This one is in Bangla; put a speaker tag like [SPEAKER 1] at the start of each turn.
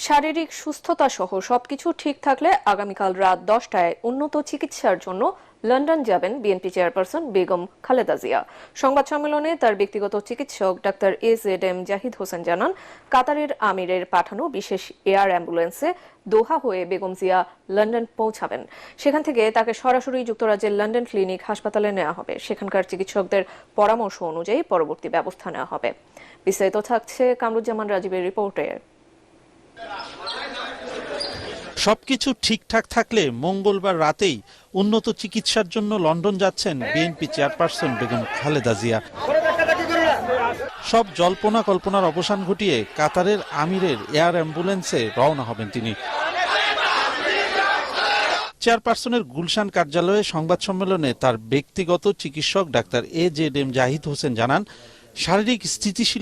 [SPEAKER 1] শারীরিক সুস্থতা সহ সবকিছু ঠিক থাকলে আগামীকাল রাত 10টায় উন্নত চিকিৎসার জন্য লন্ডন যাবেন বিএনপি চেয়ারপারসন বেগম খালেদা জিয়া। সংবাদ সম্মেলনে তার ব্যক্তিগত চিকিৎসক ডাক্তার AZM জাহিদ হোসেন জানান, কাতারের আমিরের পাঠানো বিশেষ এয়ার অ্যাম্বুলেন্সে দোহা হয়ে বেগম জিয়া লন্ডন পৌঁছাবেন। সেখান থেকে তাকে সরাসরি যুক্তরাজ্যের লন্ডন ক্লিনিক হাসপাতালে নেওয়া হবে। সেখানকার চিকিৎসকদের পরামর্শ অনুযায়ী পরবর্তী ব্যবস্থা নেওয়া হবে। বিস্তারিত থাকছে কামরুজ্জামান রাজীবের রিপোর্টে।
[SPEAKER 2] সবকিছু ঠিকঠাক থাকলে মঙ্গলবার রাতেই উন্নত চিকিৎসার জন্য লন্ডন যাচ্ছেন বিএনপি চেয়ারপারসন বেগম খালেদা জিয়া। সব জল্পনা কল্পনার অবসান ঘটিয়ে কাতারের আমিরের এয়ার অ্যাম্বুলেন্সে রওনা হবেন তিনি। চেয়ারপারসনের গুলশান কার্যালয়ে সংবাদ সম্মেলনে তার ব্যক্তিগত চিকিৎসক ডাক্তার AZM জাহিদ হোসেন জানান, শারীরিক স্থিতিশীল